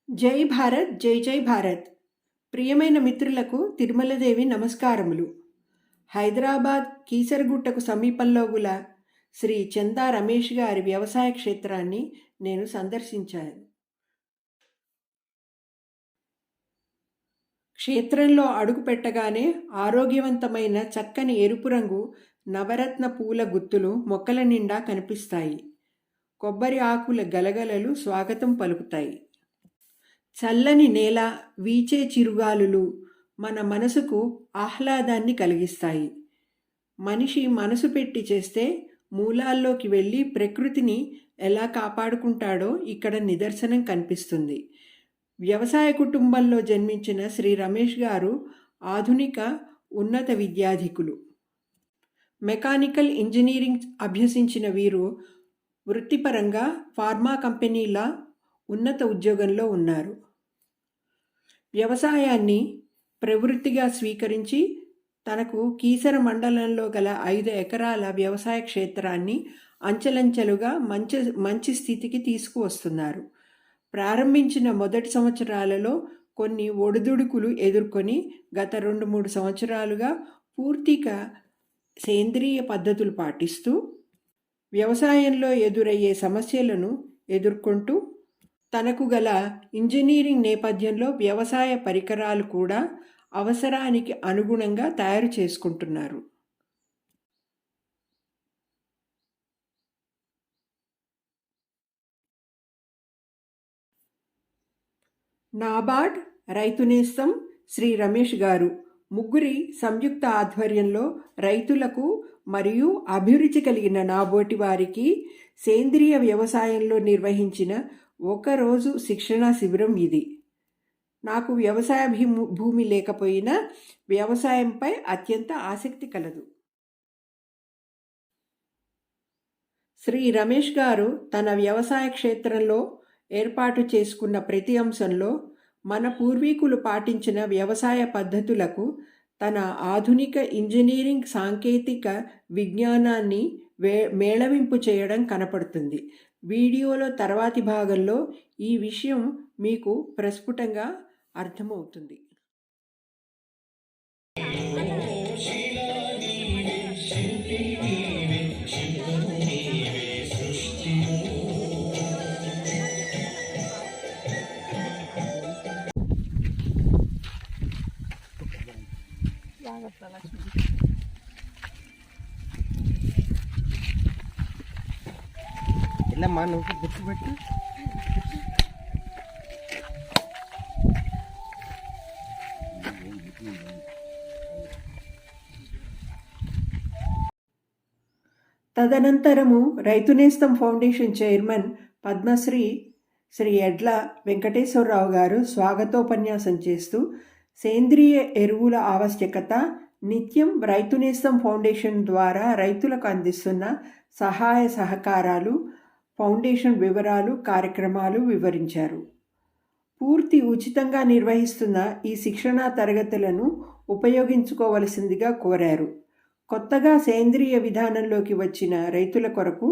జై భారత్ జై జై భారత్. ప్రియమైన మిత్రులకు తిరుమలదేవి నమస్కారములు. హైదరాబాద్ కీసరగుట్టకు సమీపంలో గల శ్రీ చందా రమేష్ గారి వ్యవసాయ క్షేత్రాన్ని నేను సందర్శించాను. క్షేత్రంలో అడుగు పెట్టగానే ఆరోగ్యవంతమైన చక్కని ఎరుపు రంగు నవరత్న పూల గుత్తులు మొక్కల నిండా కనిపిస్తాయి. కొబ్బరి ఆకుల గలగలలు స్వాగతం పలుకుతాయి. చల్లని నేల, వీచే చిరుగాలులు మన మనసుకు ఆహ్లాదాన్ని కలిగిస్తాయి. మనిషి మనసు పెట్టి చేస్తే మూలాల్లోకి వెళ్ళి ప్రకృతిని ఎలా కాపాడుకుంటాడో ఇక్కడ నిదర్శనం కనిపిస్తుంది. వ్యవసాయ కుటుంబంలో జన్మించిన శ్రీ రమేష్ గారు ఆధునిక ఉన్నత విద్యాధికులు. మెకానికల్ ఇంజనీరింగ్ అభ్యసించిన వీరు వృత్తిపరంగా ఫార్మా కంపెనీల ఉన్నత ఉద్యోగంలో ఉన్నారు. వ్యవసాయాన్ని ప్రవృత్తిగా స్వీకరించి తనకు కీసర మండలంలో గల 5 ఎకరాల వ్యవసాయ క్షేత్రాన్ని అంచెలంచెలుగా మంచి స్థితికి తీసుకువస్తున్నారు. ప్రారంభించిన మొదటి సంవత్సరాలలో కొన్ని ఒడిదుడుకులు ఎదుర్కొని గత 2-3 సంవత్సరాలుగా పూర్తిగా సేంద్రియ పద్ధతులు పాటిస్తూ వ్యవసాయంలో ఎదురయ్యే సమస్యలను ఎదుర్కొంటూ తనకు గల ఇంజనీరింగ్ నేపథ్యంలో వ్యవసాయ పరికరాలు కూడా అవసరానికి అనుగుణంగా తయారు చేసుకుంటున్నారు. నాబార్డ్, రైతు నేస్తం, శ్రీ రమేష్ గారు ముగ్గురి సంయుక్త ఆధ్వర్యంలో రైతులకు మరియు అభిరుచి కలిగిన నాబోటి వారికి సేంద్రియ వ్యవసాయంలో నిర్వహించిన ఒకరోజు శిక్షణా శిబిరం ఇది. నాకు వ్యవసాయ భూమి లేకపోయినా వ్యవసాయంపై అత్యంత ఆసక్తి కలదు. శ్రీ రమేష్ గారు తన వ్యవసాయ క్షేత్రంలో ఏర్పాటు చేసుకున్న ప్రతి అంశంలో మన పూర్వీకులు పాటించిన వ్యవసాయ పద్ధతులకు తన ఆధునిక ఇంజనీరింగ్ సాంకేతిక విజ్ఞానాన్ని మేళవింపు చేయడం కనపడుతుంది. వీడియోలో తర్వాతి భాగంలో ఈ విషయం మీకు ప్రస్ఫుటంగా అర్థమవుతుంది. ఇల్లమ్మా నువ్వు గుర్తుపెట్టు. తదనంతరము రైతు నేస్తం ఫౌండేషన్ చైర్మన్ పద్మశ్రీ శ్రీ ఎడ్ల వెంకటేశ్వరరావు గారు స్వాగతోపన్యాసం చేస్తూ సేంద్రియ ఎరువుల ఆవశ్యకత, నిత్యం రైతు నేస్తం ఫౌండేషన్ ద్వారా రైతులకు అందిస్తున్న సహాయ సహకారాలు, ఫౌండేషన్ వివరాలు, కార్యక్రమాలు వివరించారు. పూర్తి ఉచితంగా నిర్వహిస్తున్న ఈ శిక్షణా తరగతులను ఉపయోగించుకోవలసిందిగా కోరారు. కొత్తగా సేంద్రియ విధానంలోకి వచ్చిన రైతుల కొరకు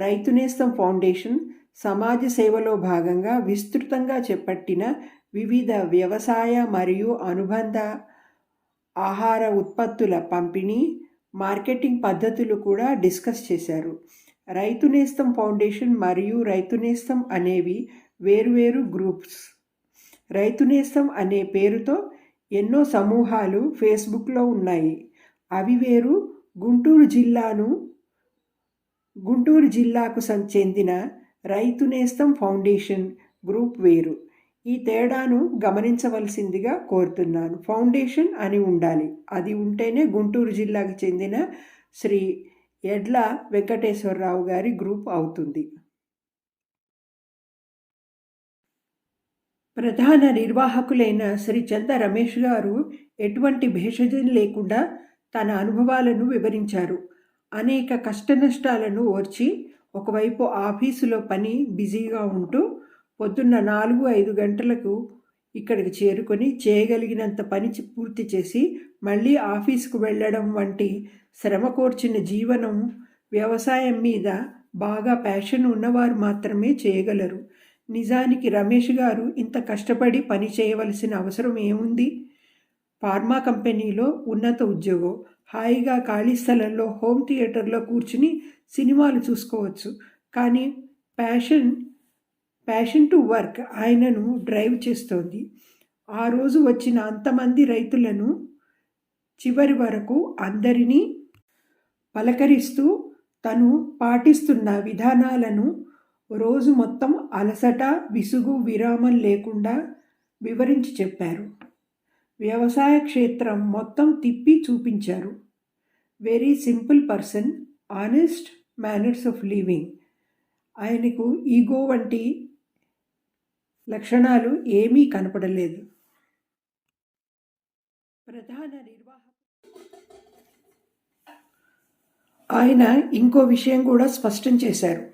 రైతు నేస్తం ఫౌండేషన్ సమాజ సేవలో భాగంగా విస్తృతంగా చేపట్టిన వివిధ వ్యవసాయ మరియు అనుబంధ ఆహార ఉత్పత్తుల పంపిణీ, మార్కెటింగ్ పద్ధతులు కూడా డిస్కస్ చేశారు. రైతు నేస్తం ఫౌండేషన్ మరియు రైతు నేస్తం అనేవి వేరువేరు గ్రూప్స్. రైతు నేస్తం అనే పేరుతో ఎన్నో సమూహాలు ఫేస్బుక్లో ఉన్నాయి. అవి వేరు. గుంటూరు జిల్లాకు చెందిన రైతు నేస్తం ఫౌండేషన్ గ్రూప్ వేరు. ఈ తేడాను గమనించవలసిందిగా కోరుతున్నాను. ఫౌండేషన్ అని ఉండాలి. అది ఉంటేనే గుంటూరు జిల్లాకు చెందిన శ్రీ ఎడ్ల వెంకటేశ్వరరావు గారి గ్రూప్ అవుతుంది. ప్రధాన నిర్వాహకులైన శ్రీ చందా రమేష్ గారు ఎటువంటి భేషజం లేకుండా తన అనుభవాలను వివరించారు. అనేక కష్టనష్టాలను ఓర్చి ఒకవైపు ఆఫీసులో పని బిజీగా ఉంటూ పొద్దున్న 4-5 గంటలకు ఇక్కడికి చేరుకొని చేయగలిగినంత పని పూర్తి చేసి మళ్ళీ ఆఫీసుకు వెళ్ళడం వంటి శ్రమ కోర్చిన జీవనం వ్యవసాయం మీద బాగా ప్యాషన్ ఉన్నవారు మాత్రమే చేయగలరు. నిజానికి రమేష్ గారు ఇంత కష్టపడి పని చేయవలసిన అవసరం ఏముంది? ఫార్మా కంపెనీలో ఉన్నత ఉద్యోగం, హాయిగా ఖాళీ స్థలంలో హోమ్ థియేటర్లో కూర్చుని సినిమాలు చూసుకోవచ్చు. కానీ ప్యాషన్ టు వర్క్ ఆయనను డ్రైవ్ చేస్తోంది. ఆ రోజు వచ్చిన అంతమంది రైతులను చివరి వరకు అందరినీ పలకరిస్తూ తను పాటిస్తున్న విధానాలను రోజు మొత్తం అలసట, విసుగు, విరామం లేకుండా వివరించి చెప్పారు. వ్యవసాయ క్షేత్రం మొత్తం తిప్పి చూపించారు. Very simple person, honest manners of living. ఆయనకు ఈగో వంటి లక్షణాలు ఏమీ కనపడలేదు. ప్రధాన నిర్వాహకు ఆయన ఇంకో విషయం కూడా స్పష్టం చేశారు.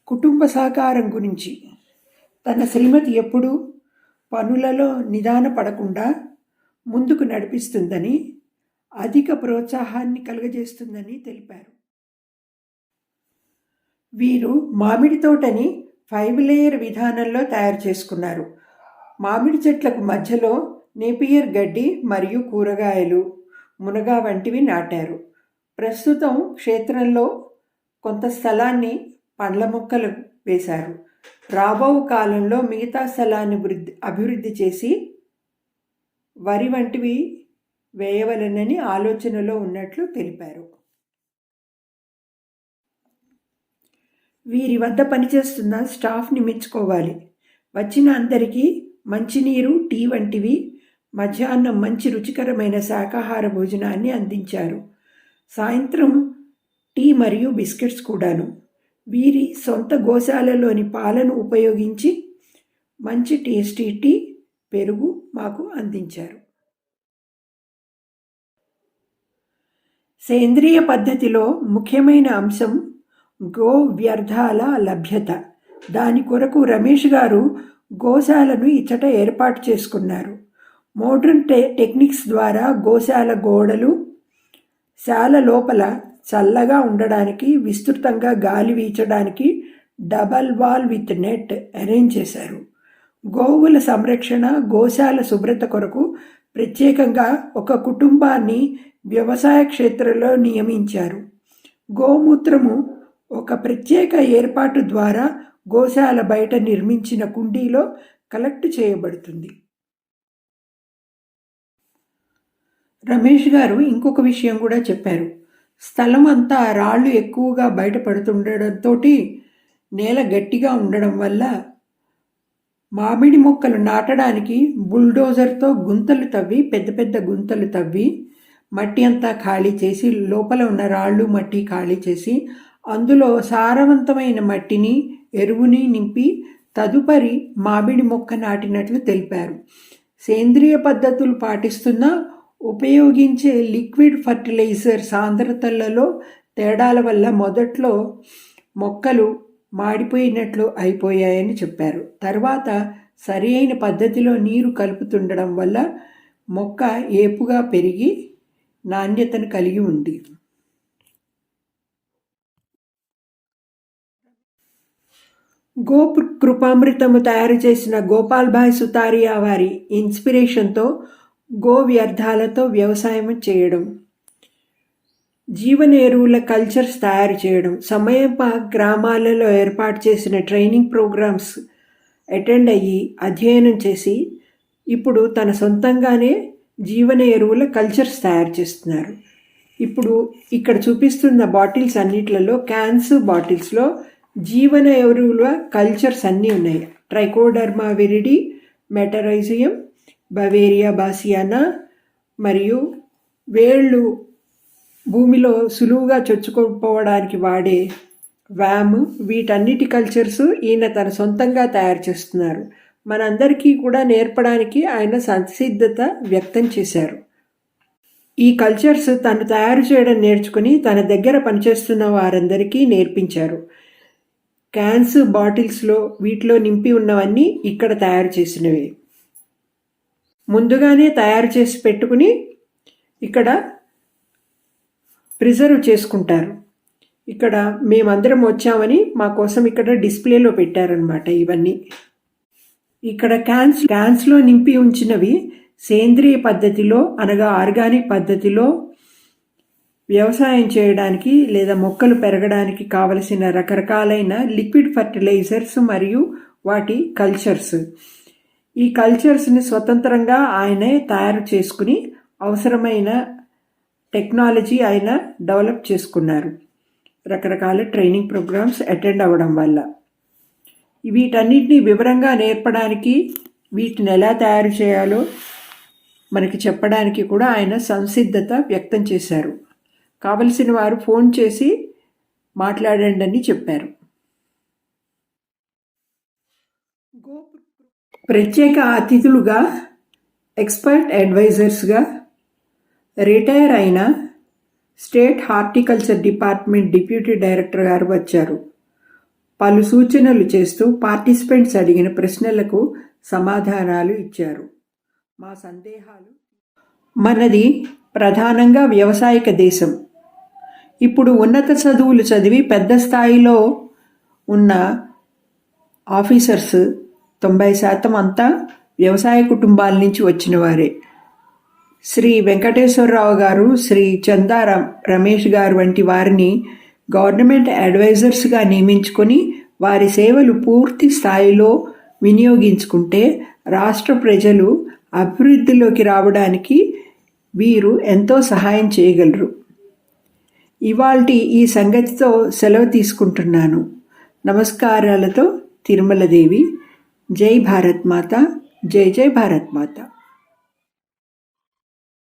కుటుంబ సహకారం గురించి. తన శ్రీమతి ఎప్పుడూ పనులలో నిదాన పడకుండా ముందుకు నడిపిస్తుందని, అధిక ప్రోత్సాహాన్ని కలుగజేస్తుందని తెలిపారు. వీరు మామిడి తోటని 5 లేయర్ విధానంలో తయారు చేసుకున్నారు. మామిడి చెట్లకు మధ్యలో నేపియర్ గడ్డి మరియు కూరగాయలు, మునగ వంటివి నాటారు. ప్రస్తుతం క్షేత్రంలో కొంత స్థలాన్ని పండ్ల మొక్కలు వేశారు. రాబో కాలంలో మిగతా స్థలాన్ని అభివృద్ధి చేసి వరి వంటివి వేయవలెనని ఆలోచనలో ఉన్నట్లు తెలిపారు. వీరి వద్ద పనిచేస్తున్న స్టాఫ్ని మెచ్చుకోవాలి. వచ్చిన అందరికీ మంచినీరు, టీ వంటివి, మధ్యాహ్నం మంచి రుచికరమైన శాకాహార భోజనాన్ని అందించారు. సాయంత్రం టీ మరియు బిస్కెట్స్ కూడాను. వీరి సొంత గోశాలలోని పాలను ఉపయోగించి మంచి టేస్టీ టీ, పెరుగు మాకు అందించారు. సేంద్రియ పద్ధతిలో ముఖ్యమైన అంశం గో వ్యర్థాల లభ్యత. దాని కొరకు రమేష్ గారు గోశాలను ఇచ్చట ఏర్పాటు చేసుకున్నారు. మోడ్రన్ టెక్నిక్స్ ద్వారా గోశాల గోడలు, శాల లోపల చల్లగా ఉండడానికి, విస్తృతంగా గాలి వీచడానికి double wall with net arrange చేశారు. గోవుల సంరక్షణ, గోశాల శుభ్రత కొరకు ప్రత్యేకంగా ఒక కుటుంబాన్ని వ్యవసాయ క్షేత్రంలో నియమించారు. గోమూత్రము ఒక ప్రత్యేక ఏర్పాటు ద్వారా గోశాల బయట నిర్మించిన కుండీలో కలెక్ట్ చేయబడుతుంది. రమేష్ గారు ఇంకొక విషయం కూడా చెప్పారు. స్థలం అంతా రాళ్ళు ఎక్కువగా బయటపడుతుండడంతో నేల గట్టిగా ఉండడం వల్ల మామిడి మొక్కలు నాటడానికి బుల్డోజర్తో గుంతలు తవ్వి, పెద్ద పెద్ద గుంతలు తవ్వి, మట్టి అంతా ఖాళీ చేసి, లోపల ఉన్న రాళ్ళు మట్టి ఖాళీ చేసి, అందులో సారవంతమైన మట్టిని, ఎరువుని నింపి తదుపరి మామిడి మొక్క నాటినట్లు తెలిపారు. సేంద్రియ పద్ధతులు పాటిస్తున్న ఉపయోగించే లిక్విడ్ ఫర్టిలైజర్ సాంద్రతలలో తేడాల వల్ల మొదట్లో మొక్కలు మాడిపోయినట్లు అయిపోయాయని చెప్పారు. తర్వాత సరి అయిన పద్ధతిలో నీరు కలుపుతుండడం వల్ల మొక్క ఏపుగా పెరిగి నాణ్యతను కలిగి ఉంది. గో కృపామృతము తయారు చేసిన గోపాల్భాయ్ సుతారియా వారి ఇన్స్పిరేషన్తో గో వ్యర్థాలతో వ్యవసాయం చేయడం, జీవన ఎరువుల కల్చర్స్ తయారు చేయడం, సమీప గ్రామాలలో ఏర్పాటు చేసిన ట్రైనింగ్ ప్రోగ్రామ్స్ అటెండ్ అయ్యి అధ్యయనం చేసి ఇప్పుడు తన సొంతంగానే జీవన ఎరువుల కల్చర్స్ తయారు చేస్తున్నారు. ఇప్పుడు ఇక్కడ చూపిస్తున్న బాటిల్స్ అన్నిట్లలో, క్యాన్స్, బాటిల్స్లో జీవన ఎరువుల కల్చర్స్ అన్నీ ఉన్నాయి. ట్రైకోడర్మా విరిడి, మెటరైజియం, బవేరియా బాసియానా మరియు వేళ్ళు భూమిలో సులువుగా చొచ్చుకోపోవడానికి వాడే వ్యామ్, వీటన్నిటి కల్చర్స్ ఈయన తన సొంతంగా తయారు చేస్తున్నారు. మనందరికీ కూడా నేర్పడానికి ఆయన సంసిద్ధత వ్యక్తం చేశారు. ఈ కల్చర్స్ తను తయారు చేయడం నేర్చుకుని తన దగ్గర పనిచేస్తున్న వారందరికీ నేర్పించారు. క్యాన్స్, బాటిల్స్లో వీటిలో నింపి ఉన్నవన్నీ ఇక్కడ తయారు చేసినవి. ముందుగానే తయారు చేసి పెట్టుకుని ఇక్కడ ప్రిజర్వ్ చేసుకుంటారు. ఇక్కడ మేమందరం వచ్చామని మా కోసం ఇక్కడ డిస్ప్లేలో పెట్టారనమాట ఇవన్నీ. ఇక్కడ క్యాన్స్లో నింపి ఉంచినవి సేంద్రియ పద్ధతిలో అనగా ఆర్గానిక్ పద్ధతిలో వ్యవసాయం చేయడానికి లేదా మొక్కలు పెరగడానికి కావలసిన రకరకాలైన లిక్విడ్ ఫర్టిలైజర్స్ మరియు వాటి కల్చర్స్. ఈ కల్చర్స్ని స్వతంత్రంగా ఆయనే తయారు చేసుకుని అవసరమైన టెక్నాలజీ ఆయన డెవలప్ చేసుకున్నారు రకరకాల ట్రైనింగ్ ప్రోగ్రామ్స్ అటెండ్ అవ్వడం వల్ల. వీటన్నిటిని వివరంగా నేర్పడానికి, వీటిని ఎలా తయారు చేయాలో మనకి చెప్పడానికి కూడా ఆయన సంసిద్ధత వ్యక్తం చేశారు. కావలసిన వారు ఫోన్ చేసి మాట్లాడండి అని చెప్పారు. ప్రత్యేక అతిథులుగా, ఎక్స్పర్ట్ అడ్వైజర్స్గా రిటైర్ అయిన state horticulture department deputy director గారు వచ్చారు. పలు సూచనలు చేస్తూ పార్టిసిపెంట్స్ అడిగిన ప్రశ్నలకు సమాధానాలు ఇచ్చారు. మా సందేహాలు, మనది ప్రధానంగా వ్యవసాయక దేశం. ఇప్పుడు ఉన్నత చదువులు చదివి పెద్ద స్థాయిలో ఉన్న ఆఫీసర్స్ 90% అంతా వ్యవసాయ కుటుంబాల నుంచి వచ్చిన వారే. శ్రీ వెంకటేశ్వరరావు గారు, శ్రీ చందా రమేష్ గారు వంటి వారిని గవర్నమెంట్ అడ్వైజర్స్గా నియమించుకొని వారి సేవలు పూర్తి స్థాయిలో వినియోగించుకుంటే రాష్ట్ర ప్రజలు అభివృద్ధిలోకి రావడానికి వీరు ఎంతో సహాయం చేయగలరు. ఇవాల్టి ఈ సంగతితో సెలవు తీసుకుంటున్నాను. నమస్కారాలతో తిరుమలదేవి. జై భారత్ మాత. జై జై భారత్ మాత.